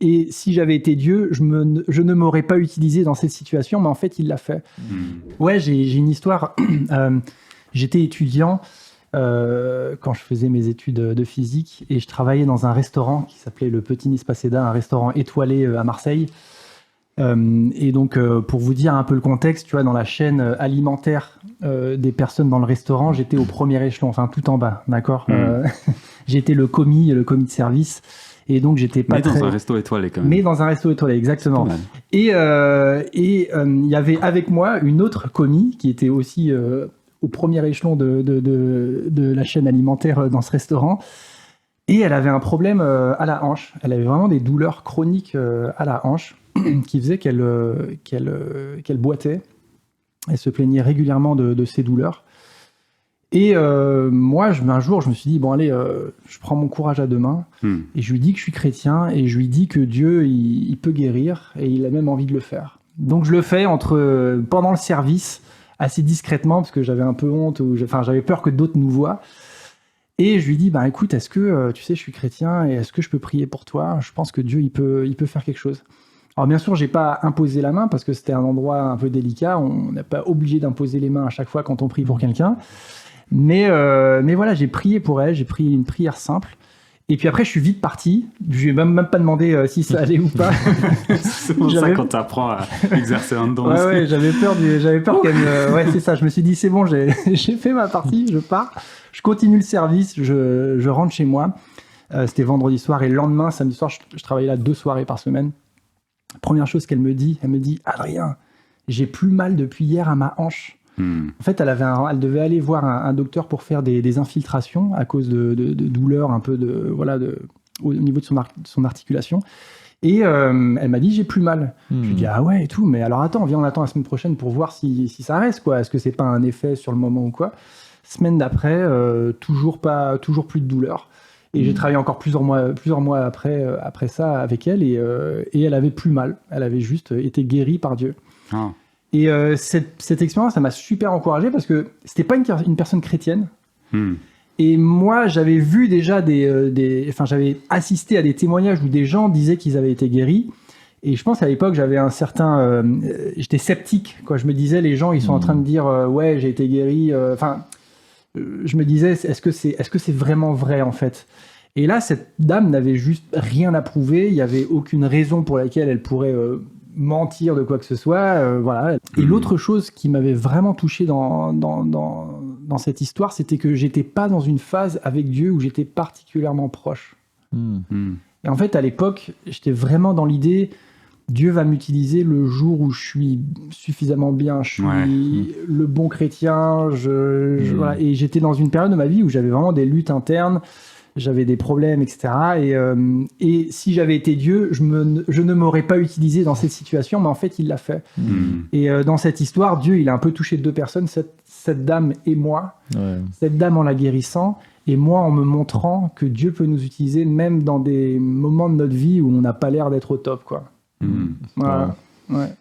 Et si j'avais été Dieu, je ne m'aurais pas utilisé dans cette situation, mais en fait, il l'a fait. Ouais, j'ai une histoire. J'étais étudiant quand je faisais mes études de physique et je travaillais dans un restaurant qui s'appelait le Petit Nice Paseda, un restaurant étoilé à Marseille. Et donc, pour vous dire un peu le contexte, tu vois, dans la chaîne alimentaire des personnes dans le restaurant, j'étais au premier échelon, enfin tout en bas, d'accord. J'étais le commis de service. Et donc, j'étais pas dans un resto étoilé, quand même. Mais dans un resto étoilé, exactement. Et il y avait avec moi une autre commis qui était aussi au premier échelon de la chaîne alimentaire dans ce restaurant. Et elle avait un problème à la hanche. Elle avait vraiment des douleurs chroniques à la hanche qui faisaient qu'elle boitait. Elle se plaignait régulièrement de ces douleurs. Et moi, un jour, je me suis dit, bon allez, je prends mon courage à deux mains et je lui dis que je suis chrétien et je lui dis que Dieu, il peut guérir et il a même envie de le faire. Donc je le fais pendant le service, assez discrètement, parce que j'avais un peu honte, j'avais peur que d'autres nous voient. Et je lui dis, bah écoute, est-ce que, tu sais, je suis chrétien et est-ce que je peux prier pour toi ? Je pense que Dieu, il peut faire quelque chose. Alors bien sûr, j'ai pas imposé la main parce que c'était un endroit un peu délicat. On n'est pas obligé d'imposer les mains à chaque fois quand on prie pour quelqu'un. Mais voilà, j'ai prié pour elle, j'ai prié une prière simple. Et puis après, je suis vite parti. Je lui ai même pas demandé si ça allait ou pas. C'est pour ça quand tu apprends à exercer un don. Ouais, j'avais peur qu'elle me... Ouais, c'est ça. Je me suis dit, c'est bon, j'ai fait ma partie, je pars. Je continue le service, je rentre chez moi. C'était vendredi soir et le lendemain, samedi soir, je travaillais là 2 soirées par semaine. Première chose qu'elle me dit, Adrien, j'ai plus mal depuis hier à ma hanche. En fait, elle devait aller voir un docteur pour faire des infiltrations à cause de douleurs un peu au niveau de son articulation. Et elle m'a dit, j'ai plus mal. Je lui ai dit, ah ouais et tout, mais alors attends, viens, on attend la semaine prochaine pour voir si ça reste, quoi. Est-ce que c'est pas un effet sur le moment ou quoi ? Semaine d'après, toujours plus de douleur. Et j'ai travaillé encore plusieurs mois après ça avec elle et elle avait plus mal. Elle avait juste été guérie par Dieu. Ah. Et cette expérience, ça m'a super encouragé parce que c'était pas une personne chrétienne. Et moi, j'avais vu déjà j'avais assisté à des témoignages où des gens disaient qu'ils avaient été guéris. Et je pense à l'époque, j'avais j'étais sceptique, quoi. Je me disais, les gens, ils sont en train de dire, ouais, j'ai été guéri. Je me disais, est-ce que c'est vraiment vrai, en fait ? Et là, cette dame n'avait juste rien à prouver. Il n'y avait aucune raison pour laquelle elle pourrait mentir de quoi que ce soit. Voilà. Et l'autre chose qui m'avait vraiment touché dans cette histoire, c'était que j'étais pas dans une phase avec Dieu où j'étais particulièrement proche. Et en fait, à l'époque, j'étais vraiment dans l'idée, Dieu va m'utiliser le jour où je suis suffisamment bien, je suis le bon chrétien. Voilà. Et j'étais dans une période de ma vie où j'avais vraiment des luttes internes. J'avais des problèmes, etc. Et si j'avais été Dieu, je ne m'aurais pas utilisé dans cette situation, mais en fait, il l'a fait. Et dans cette histoire, Dieu, il a un peu touché 2 personnes, cette dame et moi. Ouais. Cette dame en la guérissant, et moi en me montrant que Dieu peut nous utiliser même dans des moments de notre vie où on n'a pas l'air d'être au top, quoi. Voilà. Ouais.